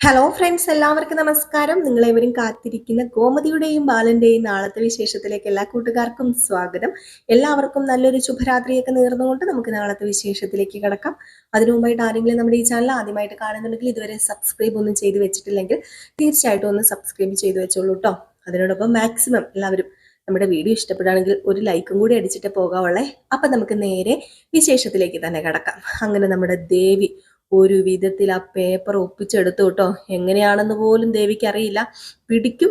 Hello friends, എല്ലാവർക്കും നമസ്കാരം. നിങ്ങളേവരും കാത്തിരിക്കുന്ന ഗോമതിയുടെയും ബാലന്റെയും നാളത്തെ വിശേഷത്തിലേക്ക് എല്ലാ കൂട്ടുകാർക്കും സ്വാഗതം. എല്ലാവർക്കും നല്ലൊരു ശുഭരാത്രിയൊക്കെ നേർന്നുകൊണ്ട് നമുക്ക് നാളത്തെ വിശേഷത്തിലേക്ക് കിടക്കാം. അതിനു മുമ്പായിട്ട് ആരെങ്കിലും നമ്മുടെ ഈ ചാനൽ ആദ്യമായിട്ട് കാണുന്നുണ്ടെങ്കിൽ ഇതുവരെ സബ്സ്ക്രൈബ് ഒന്നും ചെയ്ത് വെച്ചിട്ടില്ലെങ്കിൽ തീർച്ചയായിട്ടും ഒന്ന് സബ്സ്ക്രൈബ് ചെയ്ത് വെച്ചോളൂ കേട്ടോ. അതിനോടൊപ്പം മാക്സിമം എല്ലാവരും നമ്മുടെ വീഡിയോ ഇഷ്ടപ്പെടുകയാണെങ്കിൽ ഒരു ലൈക്കും കൂടി അടിച്ചിട്ട് പോകാവുള്ളേ. അപ്പം നമുക്ക് നേരെ വിശേഷത്തിലേക്ക് തന്നെ കിടക്കാം. അങ്ങനെ നമ്മുടെ ദേവി ഒരു വിധത്തിൽ ആ പേപ്പർ ഒപ്പിച്ചെടുത്തു കേട്ടോ. എങ്ങനെയാണെന്ന് പോലും ദേവിക്ക് അറിയില്ല. പിടിക്കും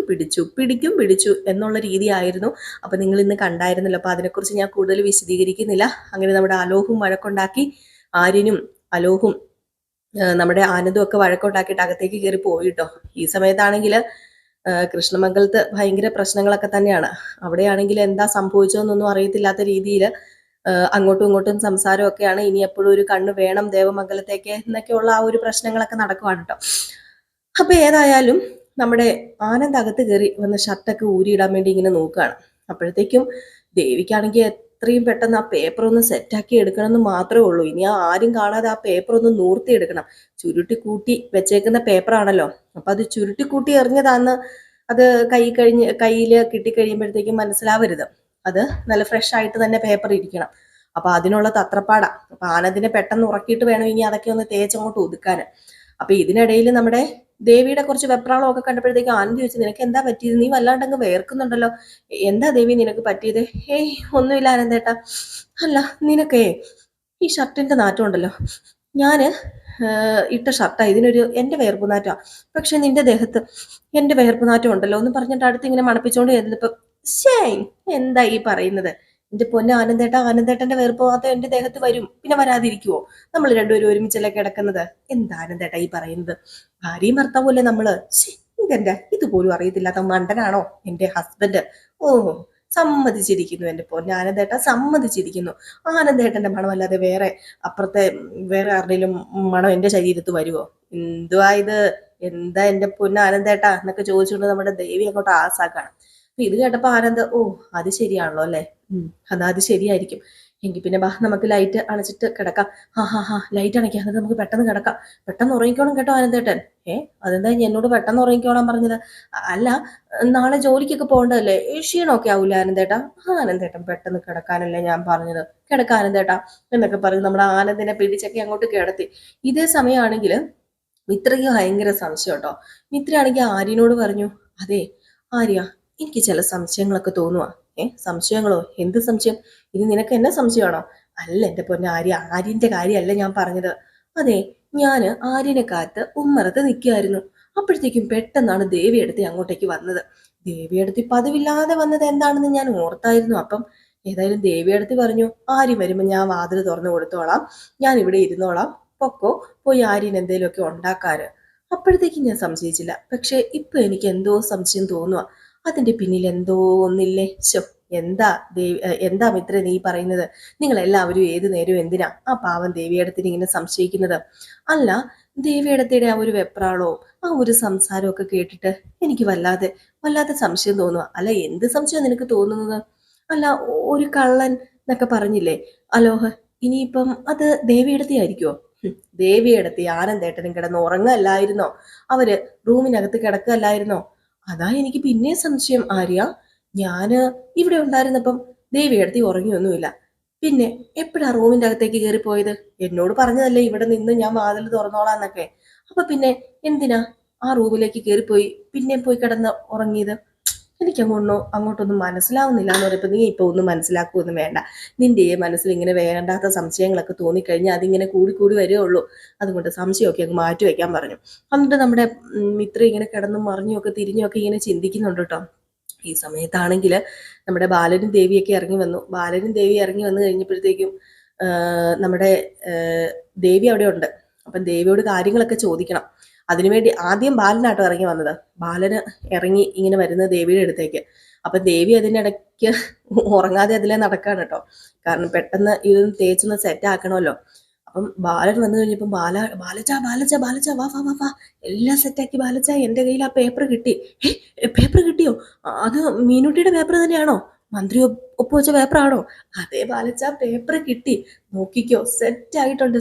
പിടിച്ചു എന്നുള്ള രീതിയായിരുന്നു. അപ്പൊ നിങ്ങൾ ഇന്ന് കണ്ടായിരുന്നല്ലോ. അപ്പൊ അതിനെക്കുറിച്ച് ഞാൻ കൂടുതൽ വിശദീകരിക്കുന്നില്ല. അങ്ങനെ നമ്മുടെ അലോഹും വഴക്കുണ്ടാക്കി. ആര്യനും അലോഹും നമ്മുടെ ആനന്ദും ഒക്കെ വഴക്കുണ്ടാക്കിയിട്ട് അകത്തേക്ക് കയറി പോയിട്ടോ. ഈ സമയത്താണെങ്കിൽ കൃഷ്ണമംഗലത്ത് ഭയങ്കര പ്രശ്നങ്ങളൊക്കെ തന്നെയാണ്. അവിടെയാണെങ്കിൽ എന്താ സംഭവിച്ചതെന്നൊന്നും അറിയത്തില്ലാത്ത രീതിയിൽ അങ്ങോട്ടും ഇങ്ങോട്ടും സംസാരമൊക്കെയാണ്. ഇനി എപ്പോഴും ഒരു കണ്ണ് വേണം ദേവമംഗലത്തേക്ക് എന്നൊക്കെയുള്ള ആ ഒരു പ്രശ്നങ്ങളൊക്കെ നടക്കുവാണ് കേട്ടോ. അപ്പൊ ഏതായാലും നമ്മുടെ ആനന്ദ് അകത്ത് കയറി വന്ന് ഷർട്ടൊക്കെ ഊരിയിടാൻ വേണ്ടി ഇങ്ങനെ നോക്കുകയാണ്. അപ്പോഴത്തേക്കും ദേവിക്കാണെങ്കിൽ എത്രയും പെട്ടെന്ന് ആ പേപ്പർ ഒന്ന് സെറ്റാക്കി എടുക്കണം എന്ന് മാത്രമേ ഉള്ളൂ. ഇനി ആരും കാണാതെ ആ പേപ്പർ ഒന്ന് നൂർത്തി എടുക്കണം. ചുരുട്ടി കൂട്ടി വെച്ചേക്കുന്ന പേപ്പറാണല്ലോ. അപ്പൊ അത് ചുരുട്ടി കൂട്ടി എറിഞ്ഞതാന്ന് അത് കയ്യിൽ കിട്ടിക്കഴിയുമ്പോഴത്തേക്കും മനസ്സിലാവരുത്. അത് നല്ല ഫ്രഷ് ആയിട്ട് തന്നെ പേപ്പർ ഇരിക്കണം. അപ്പൊ അതിനുള്ള തത്രപ്പാടാ. അപ്പൊ ആനന്ദിനെ പെട്ടെന്ന് ഉറക്കിയിട്ട് വേണം ഇനി അതൊക്കെ ഒന്ന് തേച്ചങ്ങോട്ട് ഒതുക്കാൻ. അപ്പൊ ഇതിനിടയിൽ നമ്മുടെ ദേവിയുടെ കുറച്ച് വെപ്രാളമൊക്കെ കണ്ടപ്പോഴത്തേക്ക് ആനന്ദ് ചോദിച്ചു, നിനക്ക് എന്താ പറ്റിയത്? നീ വല്ലാണ്ടങ്ങ് വേർക്കുന്നുണ്ടല്ലോ. എന്താ ദേവി നിനക്ക് പറ്റിയത്? ഏയ് ഒന്നുമില്ല ആനന്ദേട്ടാ. അല്ല, നിനക്കേ ഈ ഷർട്ടിന്റെ നാറ്റം ഉണ്ടല്ലോ. ഞാന് ഇട്ട ഷർട്ടാ, ഇതിനൊരു എന്റെ വേർപ്പ് നാറ്റാ. പക്ഷെ നിന്റെ ദേഹത്ത് എന്റെ വേർപ്പ് നാറ്റം ഉണ്ടല്ലോ എന്ന് പറഞ്ഞിട്ട് അടുത്ത് ഇങ്ങനെ മണപ്പിച്ചോണ്ട് ചെന്നപ്പോ എന്താ ഈ പറയുന്നത്? എന്റെ പൊന്നെ ആനന്ദേട്ട, ആനന്ദേട്ടന്റെ വേർപ്പ് മാത്രം എന്റെ ദേഹത്ത് വരും, പിന്നെ വരാതിരിക്കുവോ? നമ്മൾ രണ്ടുപേരും ഒരുമിച്ചല്ലേ കിടക്കുന്നത്. എന്താ ആനന്ദേട്ട ഈ പറയുന്നത്? ഭാര്യയും ഭർത്താവല്ലേ നമ്മള്. ഇതെന്റെ ഇതുപോലും അറിയത്തില്ലാത്ത മണ്ടനാണോ എന്റെ ഹസ്ബൻഡ്? ഓ, സമ്മതിച്ചിരിക്കുന്നു എന്റെ പൊന്നെ ആനന്ദേട്ട, സമ്മതിച്ചിരിക്കുന്നു. ആനന്ദേട്ടന്റെ മണമല്ലാതെ അപ്പുറത്തെ വേറെ ആരുടെയും മണം എന്റെ ശരീരത്ത് വരുവോ? എന്തുവാ ഇത്? എന്താ എന്റെ പൊന്നെ ആനന്ദേട്ട എന്നൊക്കെ ചോദിച്ചുകൊണ്ട് നമ്മുടെ ദേവി അങ്ങോട്ട് ആസാക്കാണ്. അപ്പൊ ഇത് കേട്ടപ്പോ ആനന്ദ്, ഓ അത് ശരിയാണല്ലോ അല്ലെ, എന്നാ അത് ശരിയായിരിക്കും. എങ്കിൽ പിന്നെ ബാ നമുക്ക് ലൈറ്റ് അണച്ചിട്ട് കിടക്കാം. ലൈറ്റ് അണയ്ക്കാം, എന്നിട്ട് നമുക്ക് പെട്ടെന്ന് കിടക്കാം. പെട്ടെന്ന് ഉറങ്ങിക്കോണം കേട്ടോ ആനന്ദേട്ടൻ. അതെന്താ എന്നോട് പെട്ടെന്ന് ഉറങ്ങിക്കോളാൻ പറഞ്ഞത്? അല്ല, നാളെ ജോലിക്കൊക്കെ പോകണ്ടല്ലേ, ക്ഷീണമൊക്കെ ആവൂല ആനന്ദേട്ടാ? ആനന്ദേട്ടൻ പെട്ടെന്ന് കിടക്കാനല്ലേ ഞാൻ പറഞ്ഞത്. കിടക്കാം ആനന്ദേട്ടാ എന്നൊക്കെ പറഞ്ഞ് നമ്മുടെ ആനന്ദിനെ പിടിച്ചൊക്കെ അങ്ങോട്ട് കിടത്തി. ഇതേ സമയമാണെങ്കിൽ മിത്രയ്ക്ക് ഭയങ്കര സംശയം കേട്ടോ. മിത്രയാണെങ്കിൽ ആര്യനോട് പറഞ്ഞു, അതെ ആര്യ, എനിക്ക് ചില സംശയങ്ങളൊക്കെ തോന്നുവാ. സംശയങ്ങളോ? എന്ത് സംശയം? ഇനി നിനക്ക് എന്നെ സംശയമാണോ? അല്ല എന്റെ പൊന്നെ ആര്യ, ആര്യന്റെ കാര്യമല്ല ഞാൻ പറഞ്ഞത്. അതെ, ഞാന് ആര്യനെ കാത്ത് ഉമ്മറത്ത് നിൽക്കുകയായിരുന്നു. അപ്പോഴത്തേക്കും പെട്ടെന്നാണ് ദേവിയെടുത്തി അങ്ങോട്ടേക്ക് വന്നത്. ദേവിയെടുത്തി പതിവില്ലാതെ വന്നത് എന്താണെന്ന് ഞാൻ ഓർത്തായിരുന്നു. അപ്പം ഏതായാലും ദേവിയെടുത്തി പറഞ്ഞു, ആര്യം വരുമ്പോ ഞാൻ വാതിൽ തുറന്നു കൊടുത്തോളാം, ഞാൻ ഇവിടെ ഇരുന്നോളാം, പൊക്കോ, പോയി ആര്യൻ എന്തേലുമൊക്കെ ഉണ്ടാക്കാറ്. അപ്പോഴത്തേക്കും ഞാൻ സംശയിച്ചില്ല. പക്ഷെ ഇപ്പൊ എനിക്ക് എന്തോ സംശയം തോന്നുക. അതിന്റെ പിന്നിൽ എന്തോ ഒന്നില്ലേ? എന്താ മിത്ര നീ പറയുന്നത്? നിങ്ങൾ എല്ലാവരും ഏതു നേരവും എന്തിനാ ആ പാവം ദേവിയടത്തിന് ഇങ്ങനെ സംശയിക്കുന്നത്? അല്ല, ദേവിയടത്തിയുടെ ആ ഒരു വെപ്രാളോ ആ ഒരു സംസാരമൊക്കെ കേട്ടിട്ട് എനിക്ക് വല്ലാതെ സംശയം തോന്നുക. അല്ല, എന്ത് സംശയം നിനക്ക് തോന്നുന്നത്? അല്ല, ഒരു കള്ളൻ എന്നൊക്കെ പറഞ്ഞില്ലേ അലോഹ്, ഇനിയിപ്പം അത് ദേവിയടത്തി ആയിരിക്കുമോ? ദേവിയടത്തി ആനന്ദേട്ടനും കിടന്ന് ഉറങ്ങല്ലായിരുന്നോ? അവര് റൂമിനകത്ത് കിടക്കല്ലായിരുന്നോ? അതാ എനിക്ക് പിന്നെ സംശയം ആര്യ. ഞാന് ഇവിടെ ഉണ്ടായിരുന്നപ്പം ദേവിയടത്തി ഉറങ്ങിയൊന്നുമില്ല. പിന്നെ എപ്പോഴാ റൂമിന്റെ അകത്തേക്ക് കയറി പോയത്? എന്നോട് പറഞ്ഞതല്ലേ ഇവിടെ നിന്ന് ഞാൻ വാതിൽ തുറന്നോളാന്നൊക്കെ. അപ്പൊ പിന്നെ എന്തിനാ ആ റൂമിലേക്ക് കയറിപ്പോയി പിന്നെ പോയി കിടന്ന് ഉറങ്ങിയത്? എനിക്ക് അങ്ങോട്ടൊന്നും മനസ്സിലാവുന്നില്ല എന്ന് പറയുമ്പോൾ, നീ ഇപ്പൊ ഒന്നും മനസ്സിലാക്കുകയൊന്നും വേണ്ട. നിന്റെ മനസ്സിൽ ഇങ്ങനെ വേണ്ടാത്ത സംശയങ്ങളൊക്കെ തോന്നിക്കഴിഞ്ഞാൽ അതിങ്ങനെ കൂടി വരികയുള്ളൂ. അതുകൊണ്ട് സംശയമൊക്കെ അങ്ങ് മാറ്റി വയ്ക്കാൻ പറഞ്ഞു. എന്നിട്ട് നമ്മുടെ മിത്ര ഇങ്ങനെ കിടന്നും മറിഞ്ഞുമൊക്കെ തിരിഞ്ഞുമൊക്കെ ഇങ്ങനെ ചിന്തിക്കുന്നുണ്ട് കേട്ടോ. ഈ സമയത്താണെങ്കിൽ നമ്മുടെ ബാലനും ദേവിയൊക്കെ ഇറങ്ങി വന്നു. ബാലനും ദേവി ഇറങ്ങി വന്നു കഴിഞ്ഞപ്പോഴത്തേക്കും നമ്മുടെ ദേവി അവിടെ ഉണ്ട്. അപ്പം ദേവിയോട് കാര്യങ്ങളൊക്കെ ചോദിക്കണം. അതിനുവേണ്ടി ആദ്യം ബാലനാട്ടോ ഇറങ്ങി വന്നത്. ബാലന് ഇറങ്ങി ഇങ്ങനെ വരുന്നത് ദേവിയുടെ അടുത്തേക്ക്. അപ്പൊ ദേവി അതിനിടയ്ക്ക് ഉറങ്ങാതെ അതിലെ നടക്കാണ് കേട്ടോ. കാരണം പെട്ടെന്ന് ഇതൊന്ന് തേച്ചൊന്ന് സെറ്റ് ആക്കണമല്ലോ. അപ്പം ബാലൻ വന്നു കഴിഞ്ഞപ്പം ബാലച്ച വാ വാ വാ വാ, എല്ലാം സെറ്റാക്കി ബാലച്ച, എൻ്റെ കയ്യിൽ ആ പേപ്പർ കിട്ടി. പേപ്പർ കിട്ടിയോ? അത് മീനുട്ടിയുടെ പേപ്പർ തന്നെയാണോ? മന്ത്രി ഒപ്പുവെച്ച പേപ്പറാണോ? അതേ ബാലച്ച, പേപ്പർ കിട്ടി. നോക്കിക്കോ, സെറ്റ്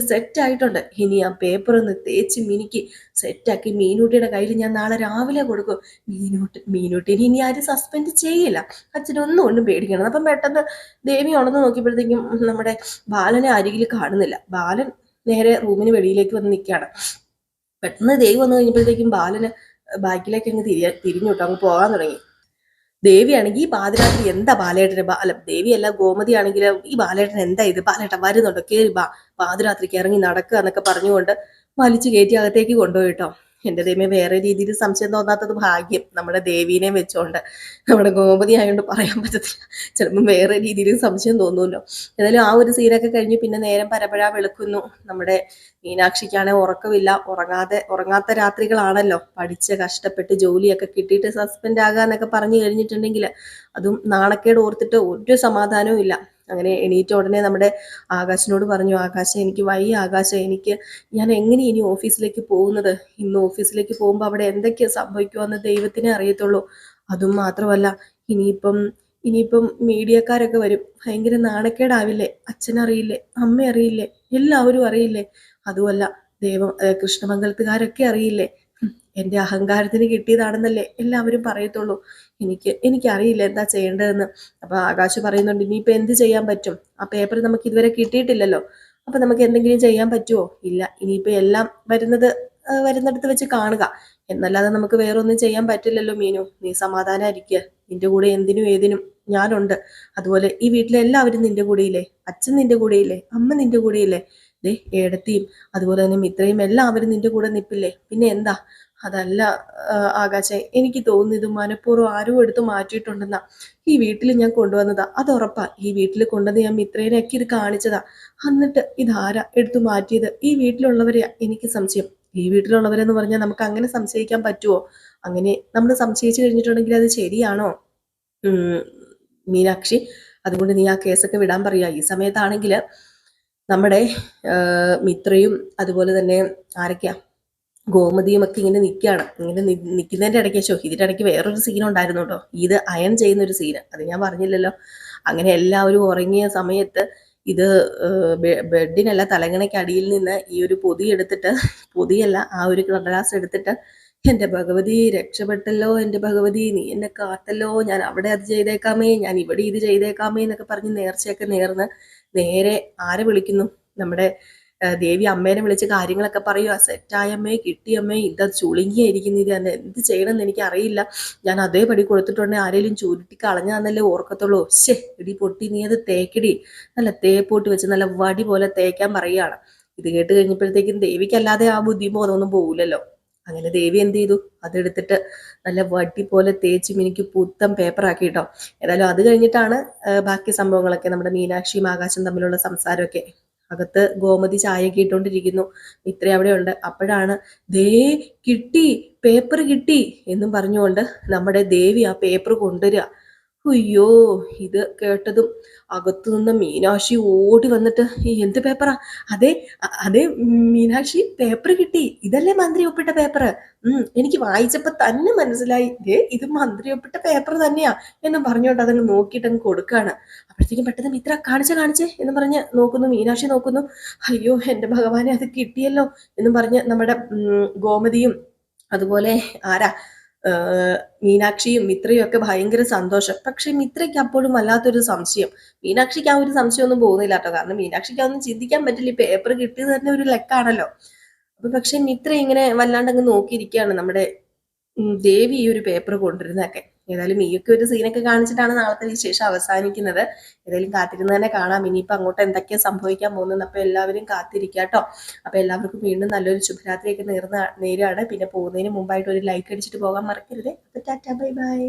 ആയിട്ടുണ്ട്. ഇനി ആ പേപ്പർ ഒന്ന് തേച്ച് മിനുക്കി സെറ്റാക്കി മീനൂട്ടിയുടെ കയ്യിൽ ഞാൻ നാളെ രാവിലെ കൊടുക്കും. മീനൂട്ടിനെ ഇനി ആരും സസ്പെൻഡ് ചെയ്യില്ല. അച്ഛനൊന്നും ഒന്നും പേടിക്കണം. അപ്പം പെട്ടെന്ന് ദേവി ഉണർന്ന് നോക്കിയപ്പോഴത്തേക്കും നമ്മുടെ ബാലനെ അരികിൽ കാണുന്നില്ല. ബാലൻ നേരെ റൂമിന് വെളിയിലേക്ക് വന്ന് നിൽക്കുകയാണ്. പെട്ടെന്ന് ദേവി വന്നു കഴിഞ്ഞപ്പോഴത്തേക്കും ബാലന് ബാക്കിലേക്ക് അങ്ങ് തിരിഞ്ഞു വിട്ടു അങ്ങ് പോകാൻ തുടങ്ങി. ദേവിയാണെങ്കിൽ ഈ പാതിരാത്രി എന്താ ബാലേട്ടന് അല്ല, ദേവിയല്ല ഗോമതി ആണെങ്കിൽ ഈ ബാലേട്ടൻ എന്താ ഇത്, ബാലേട്ടൻ വരുന്നുണ്ടോ, കേറി പാതിരാത്രിക്ക് ഇറങ്ങി നടക്കുക എന്നൊക്കെ പറഞ്ഞുകൊണ്ട് വലിച്ചു കയറ്റി അകത്തേക്ക് കൊണ്ടുപോയിട്ടോ. എന്റെ ദൈവമേ, വേറെ രീതിയിൽ സംശയം തോന്നാത്തത് ഭാഗ്യം. നമ്മുടെ ദേവീനെ വെച്ചോണ്ട്, നമ്മുടെ ഗോമതി ആയതുകൊണ്ട് പറയാൻ പറ്റത്തില്ല, ചിലപ്പം വേറെ രീതിയിൽ സംശയം തോന്നുമല്ലോ. ഏതായാലും ആ ഒരു സീനൊക്കെ കഴിഞ്ഞ് പിന്നെ നേരം പരപ്പഴ വെളുക്കുന്നു. നമ്മുടെ മീനാക്ഷിക്കാണെങ്കിൽ ഉറക്കമില്ല. ഉറങ്ങാത്ത രാത്രികളാണല്ലോ. പഠിച്ച് കഷ്ടപ്പെട്ട് ജോലിയൊക്കെ കിട്ടിയിട്ട് സസ്പെൻഡ് ആകാന്നൊക്കെ പറഞ്ഞു കഴിഞ്ഞിട്ടുണ്ടെങ്കിൽ അതും നാണക്കേട് ഓർത്തിട്ട് ഒരു സമാധാനവും ഇല്ല. അങ്ങനെ എണീറ്റ ഉടനെ നമ്മുടെ ആകാശിനോട് പറഞ്ഞു, ആകാശം എനിക്ക് വയ്യ, ആകാശം ഞാൻ എങ്ങനെ ഇനി ഓഫീസിലേക്ക് പോകുന്നത്? ഇന്ന് ഓഫീസിലേക്ക് പോകുമ്പോൾ അവിടെ എന്തൊക്കെയാ സംഭവിക്കുമെന്ന് ദൈവത്തിനെ അറിയത്തുള്ളൂ. അതും മാത്രമല്ല, ഇനിയിപ്പം മീഡിയക്കാരൊക്കെ വരും, ഭയങ്കര നാണക്കേടാവില്ലേ? അച്ഛനറിയില്ലേ, അമ്മ അറിയില്ലേ, എല്ലാവരും അറിയില്ലേ? അതുമല്ല, കൃഷ്ണമംഗലത്തുകാരൊക്കെ അറിയില്ലേ? എൻ്റെ അഹങ്കാരത്തിന് കിട്ടിയതാണെന്നല്ലേ എല്ലാവരും പറയത്തുള്ളൂ. എനിക്കറിയില്ല എന്താ ചെയ്യേണ്ടതെന്ന്. അപ്പൊ ആകാശ് പറയുന്നുണ്ട്, ഇനിയിപ്പോ എന്ത് ചെയ്യാൻ പറ്റും? ആ പേപ്പർ നമുക്ക് ഇതുവരെ കിട്ടിയിട്ടില്ലല്ലോ. അപ്പൊ നമുക്ക് എന്തെങ്കിലും ചെയ്യാൻ പറ്റുമോ? ഇല്ല. ഇനിയിപ്പോ എല്ലാം വരുന്നിടത്ത് വെച്ച് കാണുക എന്നല്ലാതെ നമുക്ക് വേറൊന്നും ചെയ്യാൻ പറ്റില്ലല്ലോ. മീനു, നീ സമാധാനായിരിക്കുക. നിന്റെ കൂടെ എന്തിനും ഏതിനും ഞാനുണ്ട്. അതുപോലെ ഈ വീട്ടിലെ എല്ലാവരും നിന്റെ കൂടെയില്ലേ? അച്ഛൻ നിന്റെ കൂടെയില്ലേ? അമ്മ നിന്റെ കൂടെയില്ലേ? ഏടത്തിയും അതുപോലെ തന്നെ മിത്രയും എല്ലാവരും നിന്റെ കൂടെ നിൽപ്പില്ലേ? പിന്നെ എന്താ? അതല്ല ആകാശേ, എനിക്ക് തോന്നുന്നു ഇത് മനഃപൂർവ്വം ആരും എടുത്ത് മാറ്റിയിട്ടുണ്ടെന്നാ. ഈ വീട്ടിൽ ഞാൻ കൊണ്ടുവന്നതാ, അത് ഉറപ്പാ. ഈ വീട്ടിൽ കൊണ്ടുവന്ന് ഞാൻ മിത്രേനെയൊക്കെ ഇത് കാണിച്ചതാ. എന്നിട്ട് ഇതാരാ എടുത്തു മാറ്റിയത്? ഈ വീട്ടിലുള്ളവരെയാ എനിക്ക് സംശയം. ഈ വീട്ടിലുള്ളവരെന്ന് പറഞ്ഞാൽ നമുക്ക് അങ്ങനെ സംശയിക്കാൻ പറ്റുമോ? അങ്ങനെ നമ്മൾ സംശയിച്ചു കഴിഞ്ഞിട്ടുണ്ടെങ്കിൽ അത് ശരിയാണോ മീനാക്ഷി? അതുകൊണ്ട് നീ ആ കേസൊക്കെ വിടാൻ പറയാ. ഈ സമയത്താണെങ്കിൽ നമ്മുടെ മിത്രയും അതുപോലെ തന്നെ ആരൊക്കെയാ, ഗോമതിയും ഒക്കെ ഇങ്ങനെ നിൽക്കുകയാണ്. ഇങ്ങനെ നിൽക്കുന്നതിൻ്റെ ഇടയ്ക്ക് ഇതിൻ്റെ ഇടയ്ക്ക് വേറൊരു സീൻ ഉണ്ടായിരുന്നു കേട്ടോ. ഇത് അയൺ ചെയ്യുന്ന ഒരു സീന്, അത് ഞാൻ പറഞ്ഞില്ലല്ലോ. അങ്ങനെ എല്ലാവരും ഉറങ്ങിയ സമയത്ത് ഇത് ബെഡിനല്ല, തലങ്ങണയ്ക്ക് അടിയിൽ നിന്ന് ഈ ഒരു പൊതി എടുത്തിട്ട്, പൊതിയല്ല, ആ ഒരു കടലാസ് എടുത്തിട്ട്, എൻ്റെ ഭഗവതി രക്ഷപ്പെട്ടല്ലോ, എൻ്റെ ഭഗവതി നീ എന്നെ കാത്തല്ലോ, ഞാൻ അവിടെ അത് ചെയ്തേക്കാമേ, ഞാൻ ഇവിടെ ഇത് ചെയ്തേക്കാമേ എന്നൊക്കെ പറഞ്ഞ് നേർച്ചയൊക്കെ നേർന്ന് നേരെ ആരെ വിളിക്കുന്നു? നമ്മുടെ ദേവി അമ്മേനെ വിളിച്ച് കാര്യങ്ങളൊക്കെ പറയുക. സെറ്റായമ്മേ, കിട്ടിയമ്മേ, ഇതാ ചുളുങ്ങിയായിരിക്കുന്നു, ഇത് തന്നെ എന്ത് ചെയ്യണമെന്ന് എനിക്ക് അറിയില്ല, ഞാൻ അതേപടി കൊടുത്തിട്ടുണ്ടെങ്കിൽ ആരെങ്കിലും ചുരുട്ടി കളഞ്ഞാന്നല്ലേ ഓർക്കത്തുള്ളൂ. ഇടി പൊട്ടി, നീ അത് തേക്കടി, നല്ല തേപ്പോട്ട് വെച്ച് നല്ല വടി പോലെ തേക്കാൻ പറയുകയാണ്. ഇത് കേട്ട് കഴിഞ്ഞപ്പോഴത്തേക്കും ദേവിക്കല്ലാതെ ആ ബുദ്ധിബോധമൊന്നും പോകില്ലല്ലോ. അങ്ങനെ ദേവി എന്ത് ചെയ്തു? അതെടുത്തിട്ട് നല്ല വടി പോലെ തേച്ച് മിനിക്ക് പുത്തൻ പേപ്പറാക്കി കേട്ടോ. ഏതായാലും അത് കഴിഞ്ഞിട്ടാണ് ബാക്കി സംഭവങ്ങളൊക്കെ, നമ്മുടെ മീനാക്ഷിയും ആകാശം തമ്മിലുള്ള സംസാരമൊക്കെ. അകത്ത് ഗോമതി ചായയൊക്കെ ഇട്ടുകൊണ്ടിരിക്കുന്നു, മിത്ര അവിടെ ഉണ്ട്. അപ്പോഴാണ് ദേ കിട്ടി, പേപ്പർ കിട്ടി എന്നും പറഞ്ഞുകൊണ്ട് നമ്മുടെ ദേവി ആ പേപ്പർ കൊണ്ടുവരിക. അയ്യോ, ഇത് കേട്ടതും അകത്തു നിന്ന് മീനാക്ഷി ഓടി വന്നിട്ട്, എന്ത് പേപ്പറാ? അതെ അതെ മീനാക്ഷി, പേപ്പർ കിട്ടി, ഇതല്ലേ മന്ത്രി ഒപ്പിട്ട പേപ്പർ? എനിക്ക് വായിച്ചപ്പോ തന്നെ മനസ്സിലായി, ഇത് മന്ത്രി ഒപ്പിട്ട പേപ്പർ തന്നെയാ എന്നും പറഞ്ഞുകൊണ്ട് അതങ്ങ് നോക്കിയിട്ട് അങ്ങ് കൊടുക്കാണ്. അപ്പോഴത്തേക്കും പെട്ടെന്ന് മിത്ര കാണിച്ചേ എന്ന് പറഞ്ഞ് നോക്കുന്നു. മീനാക്ഷി നോക്കുന്നു. അയ്യോ എൻ്റെ ഭഗവാനെ, അത് കിട്ടിയല്ലോ എന്നും പറഞ്ഞ് നമ്മുടെ ഗോമതിയും അതുപോലെ ആരാ മീനാക്ഷിയും മിത്രയും ഒക്കെ ഭയങ്കര സന്തോഷം. പക്ഷെ മിത്രയ്ക്ക് അപ്പോഴും വല്ലാത്തൊരു സംശയം. മീനാക്ഷിക്ക് ആ ഒരു സംശയമൊന്നും പോകുന്നില്ല കേട്ടോ. കാരണം മീനാക്ഷിക്ക് അതൊന്നും ചിന്തിക്കാൻ പറ്റില്ല, ഈ പേപ്പർ കിട്ടിയത് തന്നെ ഒരു ലക്കാണല്ലോ. അപ്പൊ പക്ഷെ മിത്ര ഇങ്ങനെ വല്ലാണ്ട് അങ്ങ് നോക്കിയിരിക്കുകയാണ് നമ്മുടെ ദേവി ഈ ഒരു പേപ്പർ കൊണ്ടുവരുന്നതൊക്കെ. ഏതായാലും ഈ ഒക്കെ ഒരു സീനൊക്കെ കാണിച്ചിട്ടാണ് നാളത്തെ വിശേഷം അവസാനിക്കുന്നത്. ഏതായാലും കാത്തിരുന്ന് തന്നെ കാണാം ഇനിയിപ്പോൾ അങ്ങോട്ട് എന്തൊക്കെയാ സംഭവിക്കാൻ പോകുന്നത്. അപ്പൊ എല്ലാവരും കാത്തിരിക്കുക കേട്ടോ. അപ്പൊ എല്ലാവർക്കും വീണ്ടും നല്ലൊരു ശുഭരാത്രിയൊക്കെ നേരാണ്. പിന്നെ പോകുന്നതിന് മുമ്പായിട്ട് ഒരു ലൈക്ക് അടിച്ചിട്ട് പോകാൻ മറക്കരുത്. അപ്പൊ ടാറ്റാ, ബൈ ബൈ.